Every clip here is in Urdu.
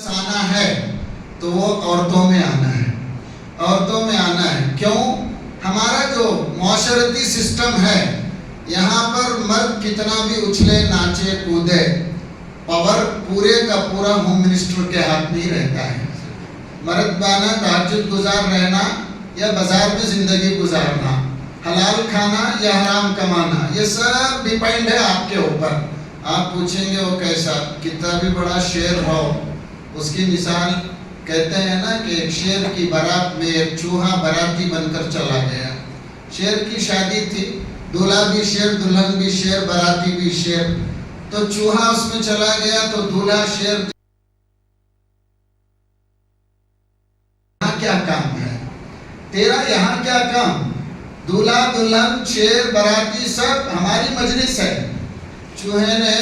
آنا ہے تو وہ عورتوں میں آنا ہے، عورتوں میں آنا ہے۔ کیوں؟ ہمارا جو معاشرتی سسٹم ہے، یہاں پر مرد کتنا بھی اچھلے ناچے کودے، پاور پورے کا پورا ہوم منسٹر کے ہاتھ میں ہی رہتا ہے۔ مرد بانا تہجد گزار رہنا یا بازار میں زندگی گزارنا، حلال کھانا یا حرام کمانا، یہ سب ڈیپینڈ ہے آپ کے اوپر۔ آپ پوچھیں گے وہ کیسا؟ کتنا بھی بڑا شیر ہو، اس کی مثال کہتے ہیں نا کہ ایک شیر کی بارات میں ایک چوہا باراتی بن کر چلا گیا۔ شیر کی شادی تھی، دولہا بھی شیر، دلہن بھی شیر، باراتی بھی شیر، تو چوہا اس میں چلا گیا تو دولہا شیر کیا کام ہے تیرا؟ یہاں کیا کام؟ دولہا دلہن شیر باراتی سب ہماری مجلس ہے۔ چوہے نے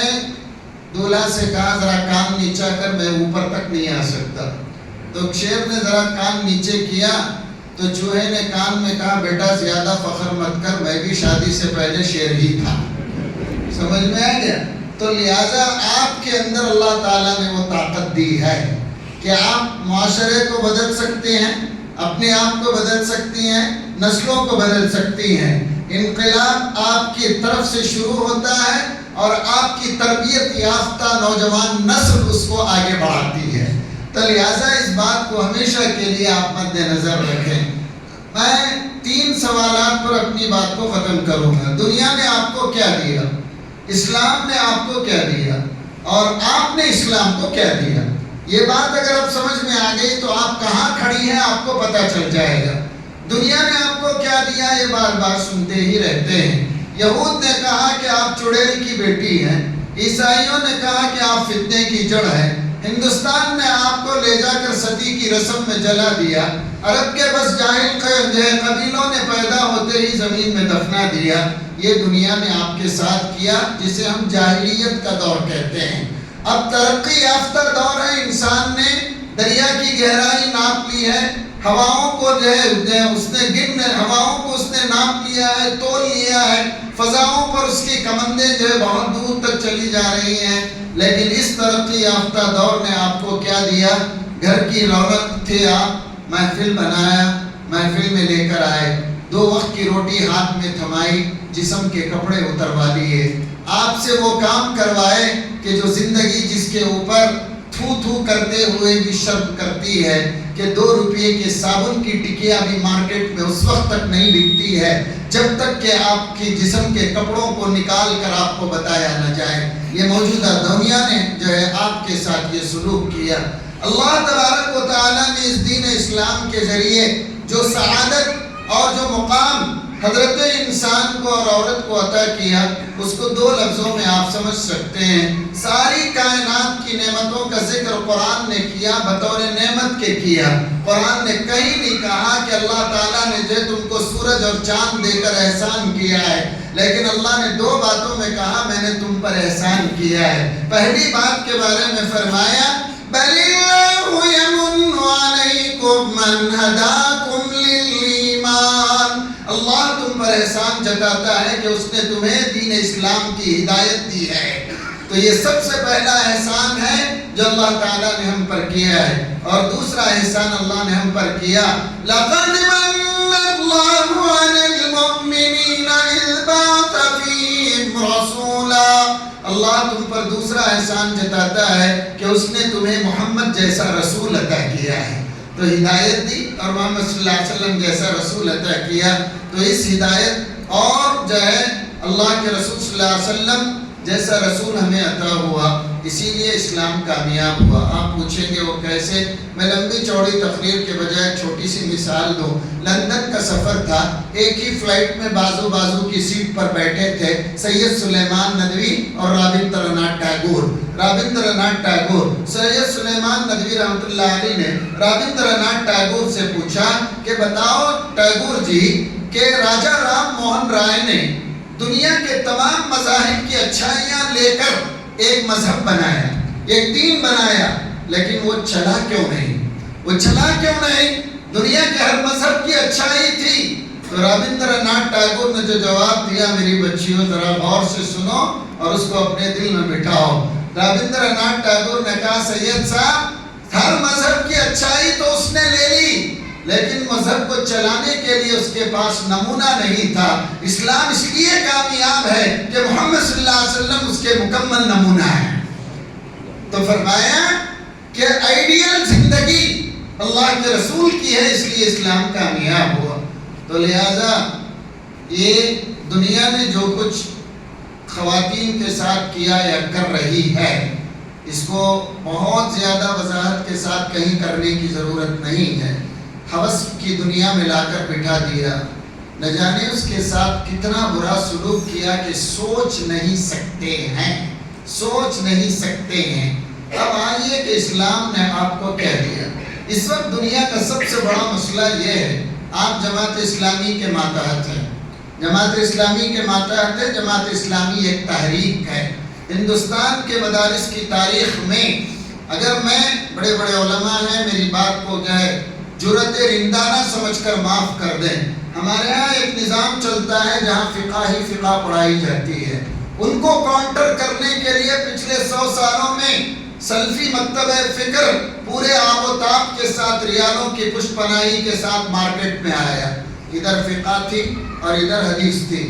دولہا سے کہا ذرا کان نیچا کر، میں اوپر تک نہیں آ سکتا۔ تو شیر نے ذرا کان نیچے کیا تو چوہے نے کان میں کہا بیٹا زیادہ فخر مت کر، میں بھی شادی سے پہلے شیر ہی تھا۔ سمجھ میں آ گیا؟ تو لہٰذا آپ کے اندر اللہ تعالیٰ نے وہ طاقت دی ہے کہ آپ معاشرے کو بدل سکتے ہیں، اپنے آپ کو بدل سکتی ہیں، نسلوں کو بدل سکتی ہیں۔ انقلاب آپ کی طرف سے شروع ہوتا ہے اور آپ کی تربیت یافتہ نوجوان نسل اس کو آگے بڑھاتی ہے۔ تو لہٰذا اس بات کو ہمیشہ کے لیے آپ مد نظر رکھیں۔ میں 3 سوالات پر اپنی بات کو ختم کروں گا۔ دنیا نے آپ کو کیا دیا؟ اسلام نے آپ کو کیا دیا؟ اور آپ نے اسلام کو کیا دیا؟ یہ بات اگر آپ سمجھ میں آ گئی تو آپ کہاں کھڑی ہیں آپ کو پتہ چل جائے گا۔ دنیا نے آپ کو کیا دیا یہ بار بار سنتے ہی رہتے ہیں۔ یہود نے کہا کہ آپ چڑیل کی بیٹی ہیں، عیسائیوں نے کہا کہ آپ فتنے کی جڑ ہیں، ہندوستان نے آپ کو لے جا کر ستی کی رسم میں جلا دیا، عرب کے بس جاہل قبیلوں نے پیدا ہوتے ہی زمین میں دفنا دیا۔ یہ دنیا نے آپ کے ساتھ کیا، جسے ہم جاہلیت کا دور کہتے ہیں۔ اب ترقی یافتہ دور ہے، انسان نے دریا کی گہرائی ناپ لی ہے، ہواؤں کو ہواؤں کو اس نے ناپ لیا ہے، تول لیا ہے، فضاؤں پر اس کی کمندیں بہت دور تک چلی جا رہی ہیں۔ لیکن اس ترقی یافتہ دور نے آپ کو کیا دیا؟ گھر کی رونق تھے آپ، محفل بنایا، محفل میں لے کر آئے، 2 وقت کی روٹی ہاتھ میں تھمائی، جسم کے کپڑے اتروا دیے، آپ سے وہ کام کروائے کہ جو زندگی جس کے اوپر تھو تھو کرتے ہوئے بھی شرم کرتی ہے کہ 2 روپے کے صابن کی ٹکیا بھی مارکیٹ میں اس وقت تک نہیں بکتی ہے جب تک کہ آپ کی جسم کے کپڑوں کو نکال کر آپ کو بتایا نہ جائے۔ یہ موجودہ دنیا نے جو ہے آپ کے ساتھ یہ سلوک کیا۔ اللہ تبارک و تعالیٰ نے اس دین اسلام کے ذریعے جو سعادت اور جو مقام حضرت انسان کو اور عورت کو عطا کیا، اس کو 2 لفظوں میں آپ سمجھ سکتے ہیں۔ ساری کائنات کی نعمتوں کا ذکر قرآن نے کیا، بطور نعمت کے کیا۔ قرآن نے کہیں نہیں کہا کہ اللہ تعالیٰ نے جو تم کو سورج اور چاند دے کر احسان کیا ہے، لیکن اللہ نے 2 باتوں میں کہا میں نے تم پر احسان کیا ہے۔ پہلی بات کے بارے میں فرمایا بَلِ اللَّهُ يَمُنُّ عَلَيْكُمْ مَنْ هَدَاكُمْ لِلْإِيمَانِ، اللہ تم پر احسان جتاتا ہے کہ اس نے تمہیں دین اسلام کی ہدایت دی ہے۔ تو یہ سب سے پہلا احسان ہے جو اللہ تعالیٰ نے ہم پر کیا ہے۔ اور دوسرا احسان اللہ نے ہم پر کیا لَقَدْ مَنَّ اللَّهُ عَلَى الْمُؤْمِنِينَ إِذْ بَعَثَ فِيهِمْ رَسُولًا، اللہ تم پر دوسرا احسان جتاتا ہے کہ اس نے تمہیں محمد جیسا رسول عطا کیا ہے۔ تو ہدایت دی اور محمد صلی اللہ علیہ وسلم جیسا رسول عطا کیا۔ تو اس ہدایت اور جو ہے اللہ کے رسول صلی اللہ علیہ وسلم جیسا رسول ہمیں عطا ہوا، اسی لیے اسلام کامیاب ہوا۔ آپ پوچھیں گے وہ کیسے؟ میں لمبی چوڑی تقریر کے بجائے چھوٹی سی مثال دوں۔ لندن کا سفر تھا، ایک ہی فلائٹ میں بازو بازو کی سیٹ پر بیٹھے تھے سید سلیمان ندوی اور رابندر ناتھ ٹیگور۔ سید سلیمان ندوی رحمۃ اللہ علیہ نے رابندر ناتھ ٹیگور سے پوچھا کہ بتاؤ ٹیگور جی کہ راجا رام موہن رائے نے دنیا کے تمام مذاہب کی اچھائیاں لے کر ایک مذہب بنایا، ایک دین بنایا، لیکن وہ چلا کیوں نہیں؟ دنیا کے ہر مذہب کی اچھائی تھی۔ تو رابندر ناتھ ٹیگور نے جو جواب دیا، میری بچیوں ذرا غور سے سنو اور اس کو اپنے دل میں بٹھاؤ۔ رابندر ناتھ ٹیگور نے کہا سید صاحب لیکن مذہب کو چلانے کے لیے اس کے پاس نمونہ نہیں تھا۔ اسلام اس لیے کامیاب ہے کہ محمد صلی اللہ علیہ وسلم اس کے مکمل نمونہ ہے۔ تو فرمایا کہ آئیڈیل زندگی اللہ کے رسول کی ہے، اس لیے اسلام کامیاب ہوا۔ تو لہٰذا یہ دنیا نے جو کچھ خواتین کے ساتھ کیا یا کر رہی ہے، اس کو بہت زیادہ وضاحت کے ساتھ کہیں کرنے کی ضرورت نہیں ہے۔ ہوس کی دنیا میں لا کر بٹھا دیا، نہ جانے اس کے ساتھ کتنا برا سلوک کیا کہ سوچ نہیں سکتے ہیں، سوچ نہیں سکتے ہیں۔ اب آئیے کہ اسلام نے آپ کو کہہ دیا۔ اس وقت دنیا کا سب سے بڑا مسئلہ یہ ہے، آپ جماعت اسلامی کے ماتحت ہیں، جماعت اسلامی کے ماتحت ہے۔ جماعت اسلامی ایک تحریک ہے۔ ہندوستان کے مدارس کی تاریخ میں اگر میں بڑے بڑے علماء ہیں میری بات کو جو ہے جرأت رندانہ سمجھ کر معاف کر دیں، ہمارے ہاں ایک نظام چلتا ہے جہاں فقہ ہی فقہ پڑھائی جاتی ہے۔ ان کو کاؤنٹر کرنے کے لیے پچھلے 100 سالوں میں سلفی مکتب فکر پورے آب و تاب کے ساتھ ریالوں کی پشت پناہی کے ساتھ مارکیٹ میں آیا۔ ادھر فقہ تھی اور ادھر حدیث تھی۔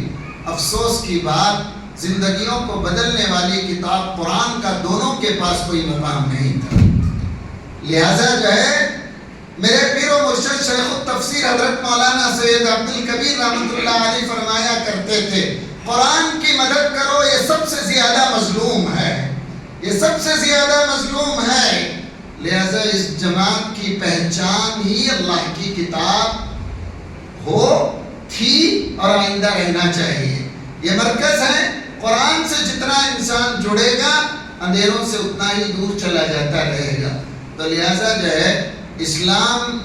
افسوس کی بات، زندگیوں کو بدلنے والی کتاب قرآن کا دونوں کے پاس کوئی مقام نہیں تھا۔ لہذا جو ہے میرے پیر و مرشد شیخ التفسیر حضرت مولانا سید عبدالکبیر رحمۃ اللہ علیہ فرمایا کرتے تھے، قرآن کی مدد کرو، یہ سب سے زیادہ مظلوم ہے، یہ سب سے زیادہ مظلوم ہے۔ لہذا اس جماعت کی پہچان ہی اللہ کی کتاب ہو، تھی اور آئندہ رہنا چاہیے۔ یہ مرکز ہے، قرآن سے جتنا انسان جڑے گا اندھیروں سے اتنا ہی دور چلا جاتا رہے گا۔ تو لہذا جو ہے اسلام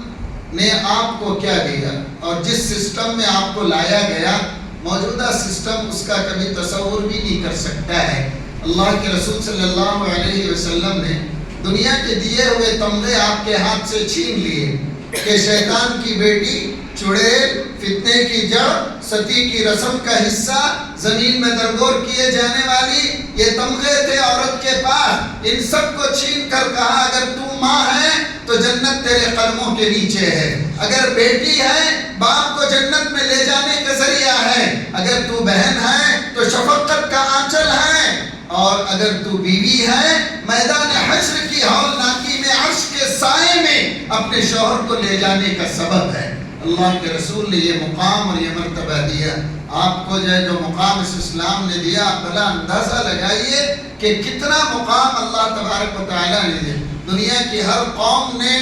نے آپ کو کیا دیا اور جس سسٹم میں آپ کو لایا گیا، موجودہ سسٹم اس کا کبھی تصور بھی نہیں کر سکتا ہے۔ اللہ کے رسول صلی اللہ علیہ وسلم نے دنیا کے دیے ہوئے تمغے آپ کے ہاتھ سے چھین لیے کہ شیطان کی بیٹی، چڑیل، فتنے کی جڑ، ستی کی رسم کا حصہ، زمین میں درگور کیے جانے والی یہ تمغے تھے عورت کے پاس۔ ان سب کو چھین کر کہا اگر تو ماں ہے تو جنت تیرے قدموں کے نیچے ہے، اگر بیٹی ہے باپ کو جنت میں لے جانے کا ذریعہ ہے، اگر تو بہن ہے تو شفقت کا آنچل ہے، اور اگر تو بیوی ہے میدان حشر کی ہولناکی میں عرش کے سائے میں اپنے شوہر کو لے جانے کا سبب ہے۔ اللہ کے رسول نے یہ مقام اور یہ مرتبہ دیا۔ آپ کو جو مقام اس اسلام نے دیا، بھلا اندازہ لگائیے کہ کتنا مقام اللہ تبارک و تعالیٰ نے دیا۔ دنیا کی ہر قوم نے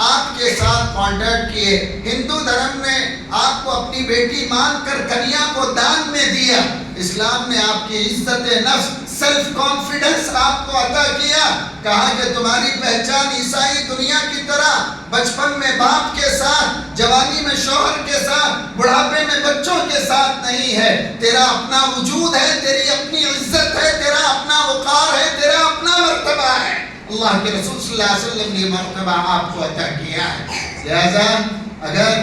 آپ کے ساتھ کانٹیکٹ کیے، ہندو دھرم نے آپ کو اپنی بیٹی مان کر کنیا کو دان میں دیا۔ اسلام نے آپ کی عزت نفس، سیلف کانفیڈنس آپ کو عطا کیا، کہا کہ تمہاری پہچان عیسائی دنیا کی طرح بچپن میں باپ کے ساتھ، جوانی میں شوہر کے ساتھ، بڑھاپے میں بچوں کے ساتھ نہیں ہے، تیرا اپنا وجود ہے، تیری اپنی عزت ہے، تیرا اپنا وقار ہے، تیرا اپنا مرتبہ ہے۔ اللہ کے رسول صلی اللہ علیہ وسلم نے مرتبہ آپ کو عطا کیا ہے۔ لہذا اگر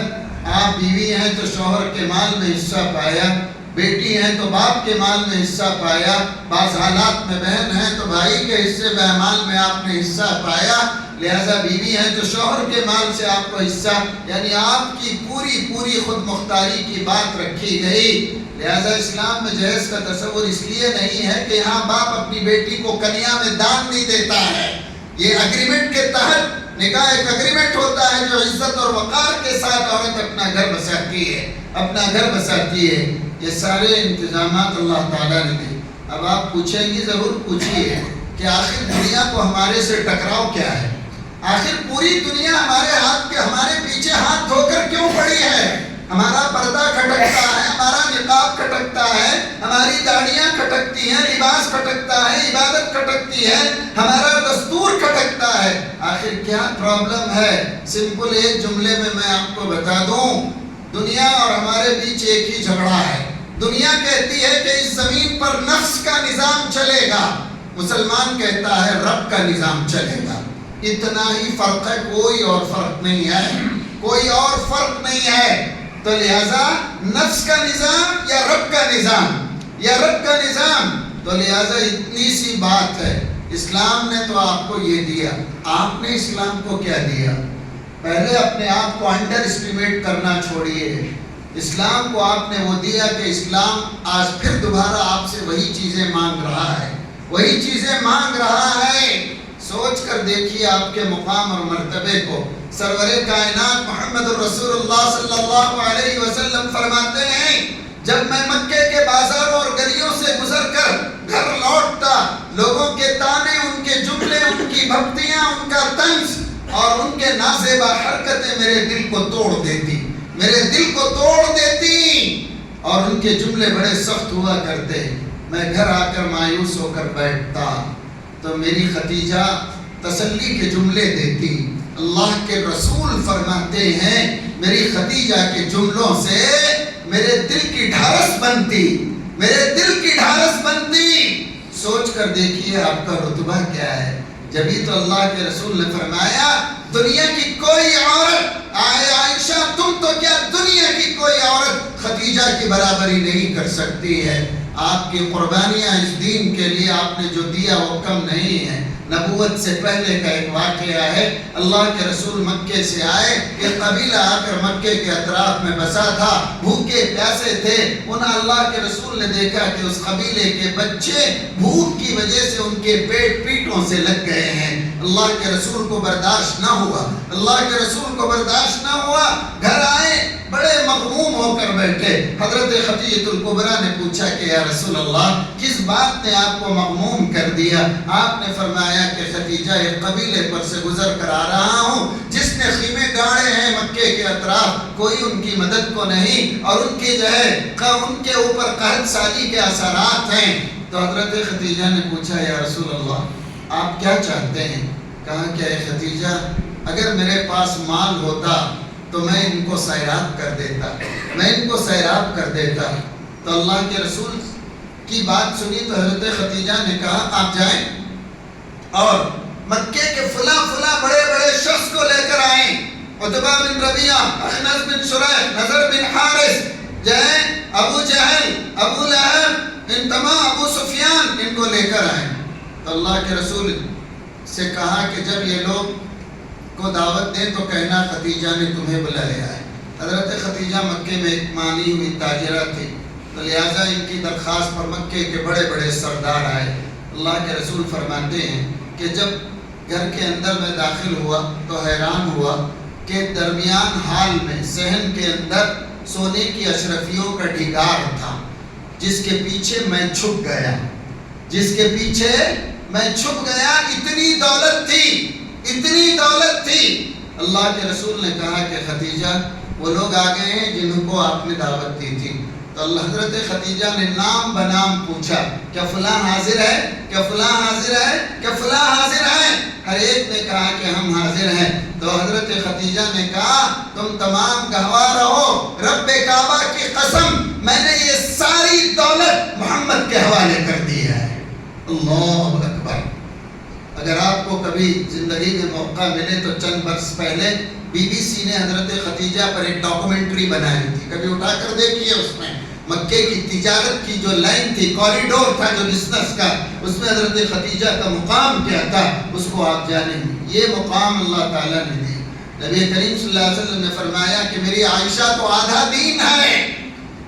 آپ بیوی ہیں تو شوہر کے مال میں حصہ پایا، بیٹی ہیں تو باپ کے مال میں حصہ پایا، بعض حالات میں بہن ہیں تو بھائی کے حصے مال میں آپ نے حصہ پایا، لہذا بیوی ہیں تو شوہر کے مال سے آپ کو حصہ، یعنی آپ کی پوری خود مختاری کی بات رکھی گئی۔ لہذا اسلام میں جہیز کا تصور اس لیے نہیں ہے کہ یہاں باپ اپنی بیٹی کو کنیا میں دان نہیں دیتا ہے۔ یہ اگریمنٹ کے تحت نکاح ایک اگریمنٹ ہوتا ہے جو عزت اور وقار کے ساتھ عورت اپنا گھر بساتی ہے، اپنا گھر بساتی ہے۔ یہ سارے انتظامات اللہ تعالیٰ نے دی۔ اب آپ پوچھیں گی، ضرور پوچھیے کہ آخر دنیا کو ہمارے سے ٹکراؤ کیا ہے؟ آخر پوری دنیا ہمارے پیچھے ہاتھ دھو کر کیوں پڑی ہے؟ ہمارا پردہ کھٹکتا ہے، ہمارا نقاب کھٹکتا ہے، ہماری داڑیاں کھٹکتی ہیں، لباس کھٹکتا ہے، عبادت کھٹکتی ہے، ہمارا دستور کھٹکتا ہے۔ آخر کیا پرابلم ہے؟ سمپل ایک جملے میں آپ کو بتا دوں، دنیا اور ہمارے بیچ ایک ہی جھگڑا ہے۔ دنیا کہتی ہے کہ اس زمین پر نفس کا نظام چلے گا، مسلمان کہتا ہے رب کا نظام چلے گا۔ اتنا ہی فرق ہے، کوئی اور فرق نہیں ہے، کوئی اور فرق نہیں ہے۔ تو لہذا نفس کا نظام یا رب کا نظام، یا رب کا نظام، تو لہذا اتنی سی بات ہے۔ اسلام نے تو آپ کو یہ دیا، آپ نے اسلام کو کیا دیا؟ پہلے اپنے آپ کو انڈر اسٹیمیٹ کرنا چھوڑیے. اسلام کو آپ نے وہ دیا کہ اسلام آج پھر دوبارہ آپ سے وہی چیزیں مانگ رہا ہے، وہی چیزیں مانگ رہا ہے. سوچ کر دیکھیے آپ کے مقام اور مرتبے کو. سرور کائنات محمد الرسول اللہ صلی اللہ علیہ وسلم فرماتے ہیں جب میں مکے کے بازاروں اور گلیوں سے گزر کر گھر لوٹتا، لوگوں کے تانے، ان کے جملے، ان کی بھکتیاں، ان کا طنز اور ان کے نازیبہ حرکتیں میرے دل کو توڑ دیتی، میرے دل کو توڑ دیتی. اور ان کے جملے بڑے سخت ہوا کرتے. میں گھر آ کر مایوس ہو کر بیٹھتا تو میری خدیجہ تسلی کے جملے دیتی. اللہ کے رسول فرماتے ہیں میری خدیجہ کے جملوں سے میرے دل کی ڈھارس بنتی، میرے دل کی ڈھارس بنتی. سوچ کر دیکھیے آپ کا رتبہ کیا ہے. جبھی تو اللہ کے رسول نے فرمایا دنیا کی کوئی عورت، عائشہ تم تو کیا دنیا کی کوئی عورت خدیجہ کی برابری نہیں کر سکتی ہے. آپ کی قربانیاں اس دین کے لیے آپ نے جو دیا وہ کم نہیں ہے. نبوت سے پہلے کا ایک واقعہ ہے. اللہ کے رسول مکے سے آئے، ایک قبیلہ آ کر مکے کے اطراف میں بسا تھا، بھوکے پیاسے تھے. انہاں اللہ کے رسول نے دیکھا کہ اس قبیلے کے بچے بھوک کی وجہ سے ان کے پیٹ پیٹوں سے لگ گئے ہیں. اللہ کے رسول کو برداشت نہ ہوا، اللہ کے رسول کو برداشت نہ ہوا. گھر آئے بڑے مغموم ہو کر بیٹھے. حضرت خدیجہ الکبریٰ نے پوچھا کہ یا رسول اللہ کس بات نے آپ کو مغموم کر دیا؟ آپ نے فرمایا کہ خدیجہ ایک قبیلے پر سے گزر کر آ رہا ہوں جس نے خیمے گاڑے ہیں مکے کے اطراف، کوئی ان کی مدد کو نہیں، اور ان کی جو ہے ان کے اوپر قحط سالی کے اثرات ہیں. تو حضرت خدیجہ نے پوچھا یا رسول اللہ آپ کیا چاہتے ہیں؟ کہا کہ اے خدیجہ اگر میرے پاس مال ہوتا تو میں ان کو سیراب کر دیتا، میں ان کو سیراب کر دیتا. تو اللہ کے رسول کی بات سنی تو حضرت خدیجہ نے کہا آپ جائیں اور مکے کے فلاں بڑے بڑے شخص کو لے کر آئیں. عتبہ بن ربیعہ، اخنس بن شریح، نضر بن حارث، ابو جہل، ابو لہب، ان تمام، ابو سفیان، ان کو لے کر آئیں. تو اللہ کے رسول سے کہا کہ جب یہ لوگ کو دعوت دیں تو کہنا خدیجہ نے تمہیں بلایا ہے. حضرت خدیجہ مکے میں ایک مانی ہوئی تاجرہ تھی، تو لہٰذا ان کی درخواست پر مکے کے بڑے بڑے سردار آئے. اللہ کے رسول فرماتے ہیں کہ جب گھر کے اندر میں داخل ہوا تو حیران ہوا کہ درمیان حال میں صحن کے اندر سونے کی اشرفیوں کا ڈھگار تھا جس کے پیچھے میں چھپ گیا، جس کے پیچھے میں چھپ گیا. اتنی دولت تھی، اتنی دولت تھی. اللہ کے رسول نے کہا کہ خدیجہ وہ لوگ آ گئے ہیں جنہوں کو آپ نے دعوت دی تھی. تو اللہ حضرت خدیجہ نے نام بنام پوچھا کیا فلاں حاضر ہے، کیا فلاں حاضر ہے، کیا فلاں حاضر ہے؟ ہر ایک نے کہا کہ ہم حاضر ہیں. تو حضرت خدیجہ نے کہا تم تمام گواہ رہو، رب کعبہ کی قسم میں نے یہ ساری دولت محمد کے حوالے کر دی ہے. اللہ اکبر. اگر آپ کو کبھی زندگی میں موقع ملے تو چند برس پہلے بی بی سی نے حضرت خدیجہ پر ایک ڈاکومنٹری بنائی تھی، کبھی اٹھا کر دیکھیے. اس میں مکے کی تجارت کی جو لائن تھی، کوریڈور تھا جو بزنس کا، اس میں حضرت خدیجہ کا مقام کیا تھا اس کو آپ جانیں گے. یہ مقام اللہ تعالیٰ نے دی. نبی کریم صلی اللہ علیہ وسلم نے فرمایا کہ میری عائشہ تو آدھا دین ہے.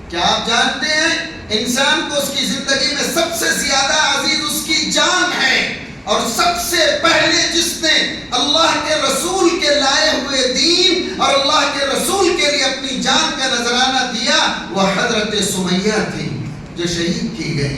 کیا آپ جانتے ہیں انسان کو اس کی زندگی میں سب سے زیادہ عزیز اس کی جان ہے، اور سب سے پہلے جس نے اللہ کے رسول کے لائے ہوئے دین اور اللہ کے رسول کے لیے اپنی جان کا نذرانہ دیا وہ حضرت سمیہ تھی جو شہید کی گئی.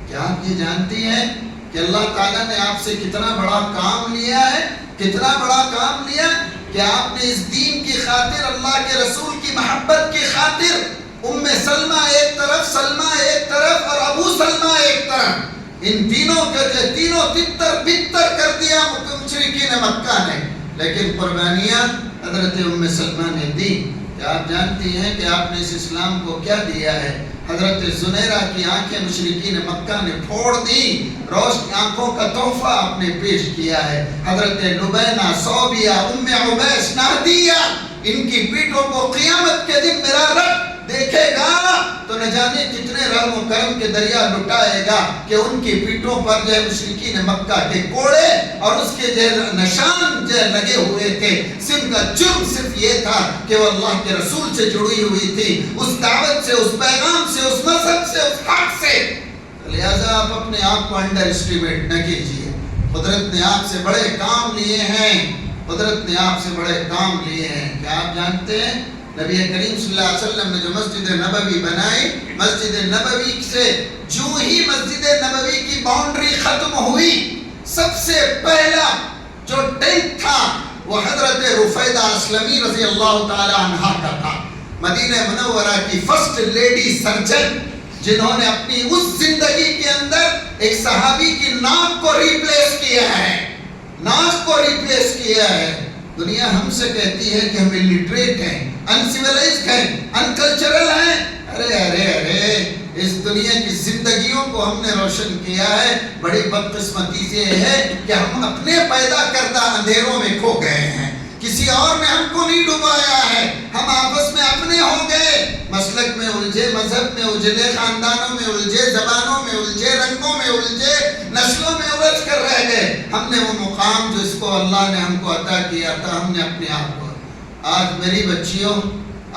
کیا آپ یہ جانتی ہیں کہ اللہ تعالیٰ نے آپ سے کتنا بڑا کام لیا ہے، کتنا بڑا کام لیا کہ آپ نے اس دین کی خاطر، اللہ کے رسول کی محبت کی خاطر ام سلمہ ایک طرف، سلمہ ایک طرف اور ابو سلمہ ایک طرف، ان تینوں کے تینوں تتر بتر کر دیا مشرکین مکہ نے. لیکن قربانیاں حضرت ام سلمہ نے دی. کیا آپ جانتی ہیں کہ آپ نے اس اسلام کو کیا دیا ہے؟ حضرت زنیرہ کی آنکھیں مشرکین مکہ نے پھوڑ دی، روشن آنکھوں کا تحفہ آپ نے پیش کیا ہے. حضرت لبینہ، صوبیہ، ام عبیس، نہدیہ، ان کی پیٹھوں کو قیامت کے دن میرا رب دیکھے گا تو نہ جانے کتنے رحم و کرم کے دریا لٹائے گا کہ ان کی پیٹھوں پر جو ہے مشرکین مکہ کے کوڑے اور اس کے جو نشان جو لگے ہوئے تھے. ان کا جرم صرف یہ تھا کہ وہ اللہ کے رسول سے جڑی ہوئی تھی، اس دعوت سے، اس پیغام سے، اس مذہب سے، اس حق سے. لہذا آپ اپنے آپ کو انڈر اسٹیمیٹ نہ کیجیے. قدرت نے آپ سے بڑے کام لیے ہیں، قدرت نے آپ سے بڑے کام لیے ہیں. کیا آپ جانتے ہیں نبی کریم صلی اللہ علیہ وسلم نے جو مسجد نبوی بنائی، مسجد نبوی سے جو ہی مسجد نبوی کی باؤنڈری ختم ہوئی، سب سے پہلا جو ٹینٹ تھا وہ حضرت رفیدہ اسلمی رضی اللہ تعالی عنہ کا تھا. مدینہ منورہ کی فرسٹ لیڈی سرجن، جنہوں نے اپنی اس زندگی کے اندر ایک صحابی کی ناک کو ریپلیس کیا ہے، ناک کو ریپلیس کیا ہے. دنیا ہم سے کہتی ہے کہ ہم الٹریٹ ہیں، انسیولائزڈ ہیں، انکلچرل ہیں. ارے ارے ارے اس دنیا کی زندگیوں کو ہم نے روشن کیا ہے. بڑی بدقسمتی یہ ہے کہ ہم اپنے پیدا کردہ اندھیروں میں کھو گئے ہیں، کسی اور نے ہم کو نہیں ڈبایا ہے. ہم آپس میں اپنے ہو گئے، مسلک میں الجھے، مذہب میں الجھے، خاندانوں میں الجھے، زبانوں میں الجھے، رنگوں میں الجھے، نسلوں میں الجھ کر رہ گئے. ہم نے وہ مقام جو اس کو اللہ نے ہم کو عطا کیا تھا، ہم نے اپنے آپ کو. آج میری بچیوں،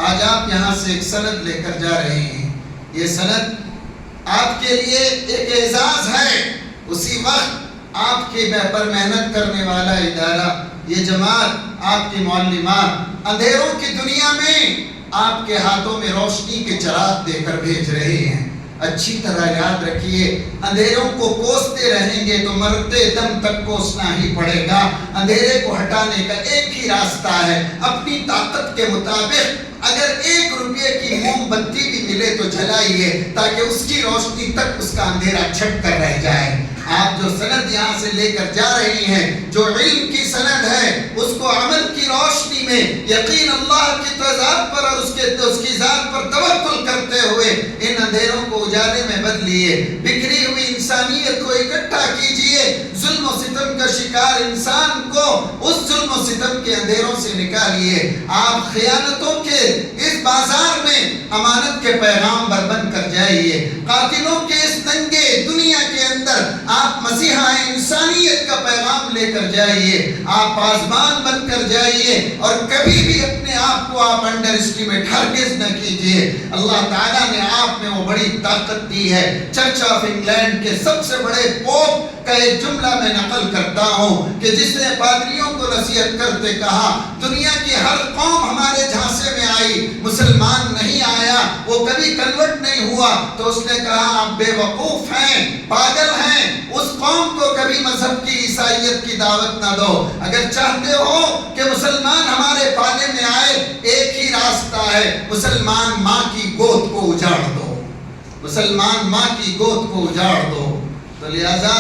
آج آپ یہاں سے ایک سند لے کر جا رہے ہیں. یہ سند آپ کے لیے ایک اعزاز ہے. اسی وقت آپ کے پر محنت کرنے والا ادارہ، یہ جماعت، آپ کی معلمات اندھیروں کی دنیا میں آپ کے ہاتھوں میں روشنی کے چراغ دے کر بھیج رہے ہیں. اچھی طرح یاد رکھیے، اندھیروں کو کوستے رہیں گے تو مرتے دم تک کوسنا ہی پڑے گا. اندھیرے کو ہٹانے کا ایک ہی راستہ ہے، اپنی طاقت کے مطابق اگر 1 روپے کی موم بتی بھی ملے تو جلائیے، تاکہ اس کی روشنی تک اس کا اندھیرا چھٹ کر رہ جائے. آپ جو سند یہاں سے لے کر جا رہی ہیں، جو علم کی سند ہے، اس کو عمل کی روشنی میں یقین اللہ کی ذات پر اور اس کی ذات پر توکل کرتے ہوئے ان اندھیروں کو اجالے میں بدلیے. بکھری ہوئی انسانیت کو اکٹھا کیجئے. ظلم و ستم کا شکار انسان کو اس ظلم و ستم کے اندھیروں سے نکالیے. آپ خیانتوں کے اس بازار میں امانت کے پیغام بن کر جائیے. قاتلوں کے اس ننگے دنیا کے اندر آپ مسیحا انسانیت کا پیغام لے کر جائیے. آپ پاسبان بن کر جائیے اور کبھی بھی اپنے آپ کو آپ انڈر اسٹیمیٹ ہرگز نہ کیجئے. اللہ تعالیٰ نے آپ میں وہ بڑی طاقت دی ہے. چرچ آف انگلینڈ کے سب سے بڑے پوپ کا ایک جملہ میں نقل کرتا ہوں کہ جس نے پادریوں کو نصیحت کرتے کہا، دنیا کی ہر قوم ہمارے جھانسے میں آئی، مسلمان نہیں آیا، وہ کبھی کنورٹ نہیں ہوا. تو اس نے کہا آپ بے وقوف ہیں، پاگل ہیں، اس قوم کو کبھی مذہب کی عیسائیت کی دعوت نہ دو. اگر چاہتے ہو کہ مسلمان ہمارے پالے میں آئے، ایک ہی راستہ ہے، مسلمان ماں کی گود کو اجاڑ دو، مسلمان ماں کی گود کو اجاڑ دو. تو لہذا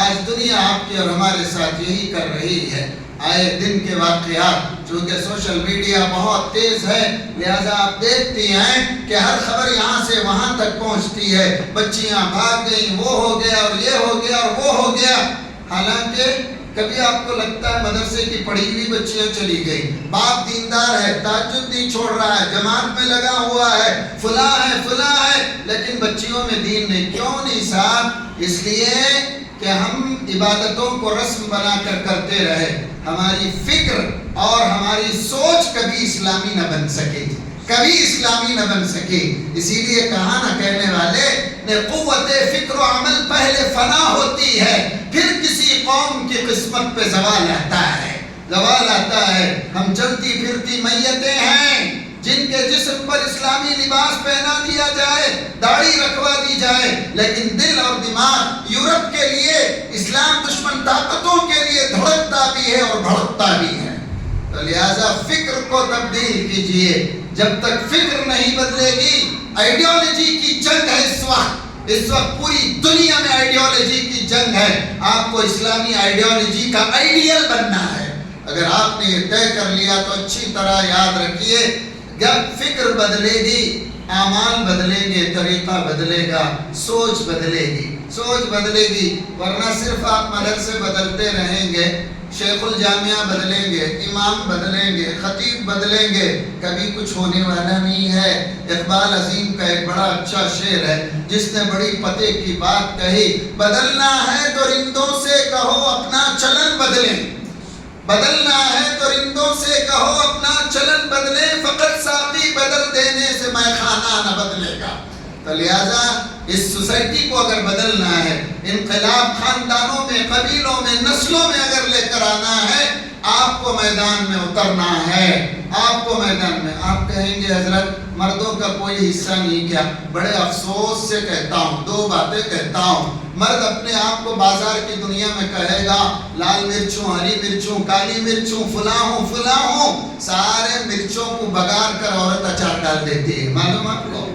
آج دنیا آپ کی اور ہمارے ساتھ یہی کر رہی ہے. آئے دن کے واقعات، چونکہ سوشل میڈیا بہت تیز ہے، لہذا آپ دیکھتی ہیں کہ ہر خبر یہاں سے وہاں تک پہنچتی ہے. بچیاں بھاگ گئیں، وہ ہو گیا اور یہ ہو گیا اور وہ ہو گیا. حالانکہ کبھی آپ کو لگتا ہے مدرسے کی پڑھی ہوئی بچیاں چلی گئی، باپ دیندار ہے، تہجد نہیں چھوڑ رہا ہے، جماعت میں لگا ہوا ہے، فلاں ہے، لیکن بچیوں میں دین نہیں. کیوں نہیں صاحب؟ اس لیے کہ ہم عبادتوں کو رسم بنا کر کرتے رہے. ہماری فکر اور ہماری سوچ کبھی اسلامی نہ بن سکے، کبھی اسلامی نہ بن سکے. اسی لیے کہا نہ کہنے والے نے، قوت فکر و عمل پہلے فنا ہوتی ہے، پھر کسی قوم کی قسمت پہ زوال آتا ہے، زوال آتا ہے. ہم چلتی پھرتی میتیں ہیں جن کے جسم پر اسلامی لباس پہنا دیا جائے، داڑھی رکھوا دی جائے، لیکن دل اور دماغ یورپ کے لیے، اسلام دشمن طاقتوں کے لیے دھڑکتا بھی ہے اور بھڑکتا بھی ہے. تو لہذا فکر کو تبدیل کیجئے. جب تک فکر نہیں بدلے گی، آئیڈیالوجی کی جنگ ہے اس وقت پوری دنیا میں آئیڈیالوجی کی جنگ ہے. آپ کو اسلامی آئیڈیالوجی کا آئیڈیل بننا ہے. اگر آپ نے یہ طے کر لیا تو اچھی طرح یاد رکھیے، جب فکر بدلے گی، اعمال بدلیں گے، طریقہ بدلے گا، سوچ بدلے گی، سوچ بدلے گی. ورنہ صرف آپ مدرسے بدلتے رہیں گے، شیخ الجامعہ بدلیں گے، امام بدلیں گے، خطیب بدلیں گے، کبھی کچھ ہونے والا نہیں ہے۔ اقبال عظیم کا ایک بڑا اچھا شعر ہے جس نے بڑی پتے کی بات کہی، بدلنا ہے تو رندوں سے کہو اپنا چلن بدلیں، بدلنا ہے تو رندوں سے کہو اپنا چلن بدلیں، فقط ساقی بدل دینے سے میں خانہ نہ بدلے گا۔ تو لہٰذا اس سوسائٹی کو اگر بدلنا ہے، انقلاب خاندانوں میں، قبیلوں میں، نسلوں میں اگر لے کر آنا ہے، آپ کو میدان میں اترنا ہے، آپ کو میدان میں۔ آپ کہیں گے حضرت مردوں کا کوئی حصہ نہیں کیا؟ بڑے افسوس سے کہتا ہوں، دو باتیں کہتا ہوں۔ مرد اپنے آپ کو بازار کی دنیا میں کہے گا لال مرچ ہوں، ہری مرچ ہوں، کالی مرچ ہوں، فلاں ہوں، فلاں ہوں، سارے مرچوں کو بگار کر عورت اچار ڈال دیتی ہے، معلوم آپ کو؟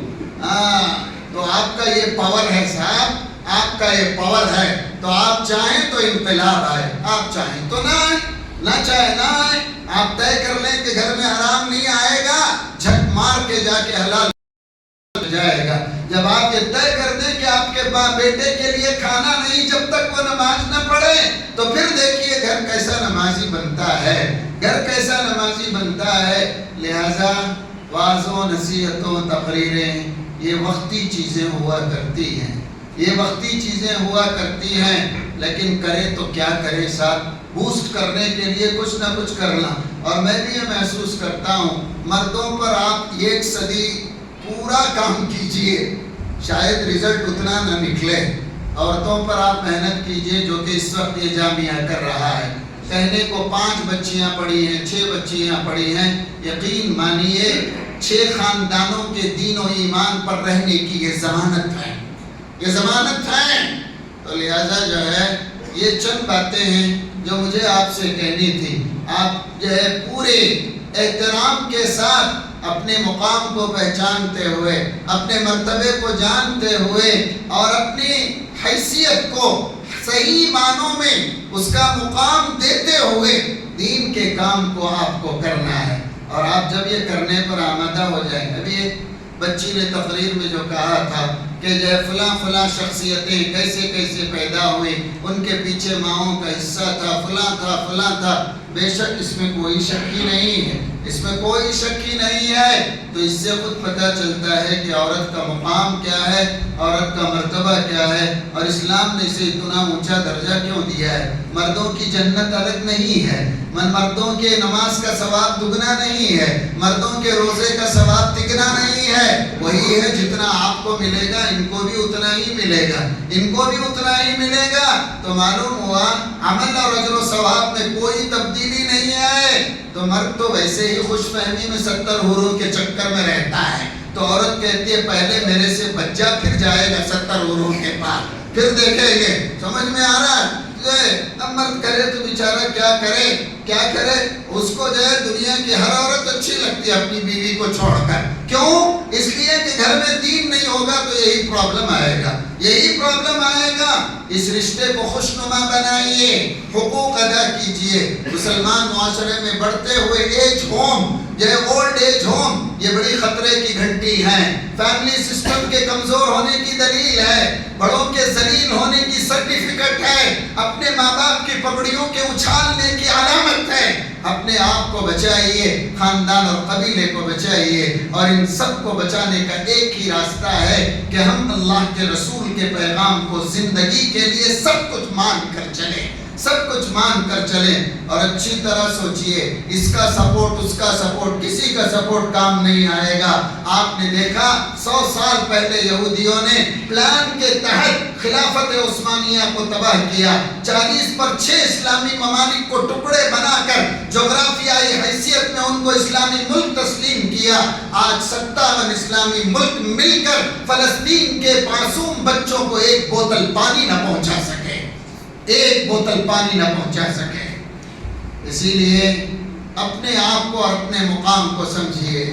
تو آپ کا یہ پاور ہے صاحب، آپ کا یہ پاور ہے۔ تو آپ چاہیں تو انقلاب آئے، آپ چاہیں تو نہ آئے، نہ چاہے نہ آئے۔ آپ طے کر لیں کہ گھر میں حرام نہیں آئے گا، جھک مار کے جا کے حلال جائے گا۔ جب آپ یہ طے کر دیں کہ آپ کے بیٹے کے لیے کھانا نہیں جب تک وہ نماز نہ پڑھے، تو پھر دیکھیے گھر کیسا نمازی بنتا ہے، گھر کیسا نمازی بنتا ہے۔ لہٰذا وعظوں، نصیحتوں، تقریریں یہ وقتی چیزیں ہوا کرتی ہیں، یہ وقتی چیزیں ہوا کرتی ہیں، لیکن کرے تو کیا کرے صاحب؟ بوسٹ کرنے کے لیے کچھ نہ کچھ کرنا۔ اور میں بھی یہ محسوس کرتا ہوں، مردوں پر آپ ایک صدی پورا کام کیجئے، شاید رزلٹ اتنا نہ نکلے۔ عورتوں پر آپ محنت کیجئے، جو کہ اس وقت یہ جامعہ کر رہا ہے۔ کہنے کو 5 بچیاں پڑھی ہیں، 6 بچیاں پڑھی ہیں، یقین مانیے 6 خاندانوں کے دین و ایمان پر رہنے کی یہ ضمانت ہے، یہ ضمانت ہے۔ تو لہٰذا جو ہے یہ چند باتیں ہیں جو مجھے آپ سے کہنی تھی۔ آپ جو ہے پورے احترام کے ساتھ اپنے مقام کو پہچانتے ہوئے، اپنے مرتبے کو جانتے ہوئے اور اپنی حیثیت کو صحیح معنوں میں اس کا مقام دیتے ہوئے دین کے کام کو آپ کو کرنا ہے۔ اور آپ جب یہ کرنے پر آمادہ ہو جائیں، ابھی ایک بچی نے تقریر میں جو کہا تھا کہ جو فلاں فلاں شخصیتیں کیسے کیسے پیدا ہوئی، ان کے پیچھے ماؤں کا حصہ تھا، فلاں تھا، فلاں تھا۔ بے شک اس میں کوئی شک ہی نہیں ہے، اس میں کوئی شک ہی نہیں ہے۔ تو اس سے خود پتہ چلتا ہے کہ عورت کا مقام کیا ہے، عورت کا مرتبہ کیا ہے، اور اسلام نے اسے اتنا اونچا درجہ کیوں دیا ہے۔ مردوں کی جنت الگ نہیں ہے، مردوں کے نماز کا ثواب دگنا نہیں ہے، مردوں کے روزے کا ثواب تگنا نہیں ہے۔ وہی ہے جتنا آپ کو ملے گا ان کو بھی اتنا ہی ملے گا، ان کو بھی اتنا ہی ملے گا۔ تو معلوم ہوا عمل اور اجر و ثواب میں کوئی تبدیلی نہیں ہے۔ تو مرد تو ویسے ہی خوش فہمی میں 70 حوروں کے چکر میں رہتا ہے، تو عورت کہتی ہے پہلے میرے سے بچہ پھر جائے گا 70 حوروں کے پاس، پھر دیکھیں گے۔ سمجھ میں آ رہا ہے؟ اب مرد کرے تو بیچارہ کیا کرے، کیا کرے؟ اس کو جو ہے دنیا کی ہر عورت اچھی لگتی ہے اپنی بیوی کو چھوڑ کر۔ کیوں؟ اس لیے کہ گھر میں دین نہیں ہوگا تو یہی پرابلم آئے گا، یہی پرابلم آئے گا۔ اس رشتے کو خوشنما بنائیے، حقوق ادا کیجئے۔ مسلمان معاشرے میں بڑھتے ہوئے ایج ہوم، یہ اولڈ ایج ہوم، یہ بڑی خطرے کی گھنٹی ہیں۔ فیملی سسٹم کے کمزور ہونے کی دلیل ہے، بڑوں کے ذلیل ہونے کی سرٹیفکیٹ ہے، اپنے ماں باپ کی پگڑیوں کے اچھالنے کی علامت ہے۔ اپنے آپ کو بچائیے، خاندان اور قبیلے کو بچائیے، اور ان سب کو بچانے کا ایک ہی راستہ ہے کہ ہم اللہ کے رسول کے پیغام کو زندگی کے لیے سب کچھ مان کر چلیں، سب کچھ مان کر چلیں۔ اور اچھی طرح سوچئے، اس کا سپورٹ، اس کا سپورٹ، کسی کا سپورٹ کام نہیں آئے گا۔ آپ نے دیکھا 100 سال پہلے یہودیوں نے پلان کے تحت خلافت عثمانیہ کو تباہ کیا، 40 پر 6 اسلامی ممالک کو ٹکڑے بنا کر جغرافیائی حیثیت میں ان کو اسلامی ملک تسلیم کیا۔ آج 57 اسلامی ملک مل کر فلسطین کے معصوم بچوں کو ایک بوتل پانی نہ پہنچا سکے، ایک بوتل پانی نہ پہنچا سکے۔ اسی لیے اپنے آپ کو اور اپنے مقام کو سمجھیے۔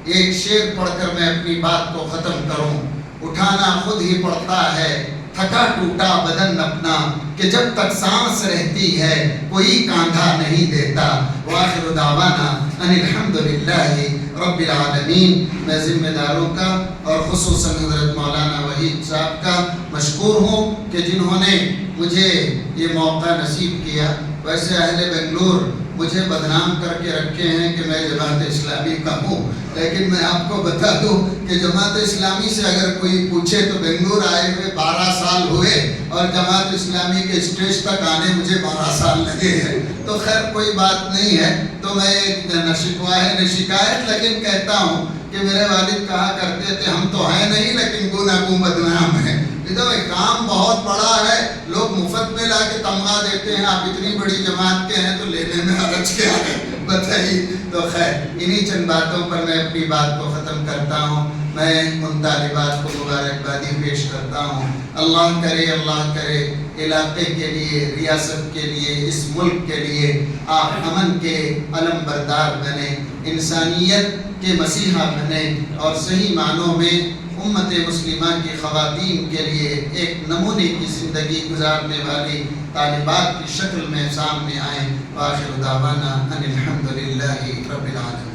ایک شعر پڑھ کر میں اپنی بات کو ختم کروں۔ اٹھانا خود ہی پڑتا ہے تھکا ٹوٹا بدن اپنا، کہ جب تک سانس رہتی ہے کوئی کاندھا نہیں دیتا۔ وآخر دعوانا ان الحمدللہ رب العالمین۔ میں ذمہ داروں کا اور خصوصاً حضرت مولانا وحید صاحب کا مشکور ہوں کہ جنہوں نے مجھے یہ موقع نصیب کیا ویسے اہل بنگلور مجھے بدنام کر کے رکھے ہیں کہ میں جماعت اسلامی کا ہوں، لیکن میں آپ کو بتا دوں کہ جماعت اسلامی سے اگر کوئی پوچھے تو بنگلور آئے ہوئے 12 سال ہوئے اور جماعت اسلامی کے اسٹیج تک آنے مجھے 12 سال لگے ہیں، تو خیر کوئی بات نہیں ہے۔ تو میں نہ شکوہ ہے نہ شکایت، لیکن کہتا ہوں کہ میرے والد کہا کرتے تھے ہم تو ہیں نہیں لیکن گو بدنام ہیں۔ کام بہت بڑا ہے، لوگ مفت میں لا کے تمغہ دیتے ہیں، آپ اتنی بڑی جماعت کے ہیں تو لینے میں حرج کیا ہے بتائیے۔ تو خیر انہی چند باتوں پر میں اپنی بات کو ختم کرتا ہوں۔ میں ان طالبات کو مبارکبادی پیش کرتا ہوں۔ اللہ کرے علاقے کے لیے، ریاست کے لیے، اس ملک کے لیے آپ امن کے علم بردار بنے، انسانیت کے مسیحا بنے، اور صحیح معنوں میں امت مسلمہ کی خواتین کے لیے ایک نمونے کی زندگی گزارنے والی طالبات کی شکل میں سامنے آئیں۔ وآخر دعوانا ان الحمدللہ رب العالمین۔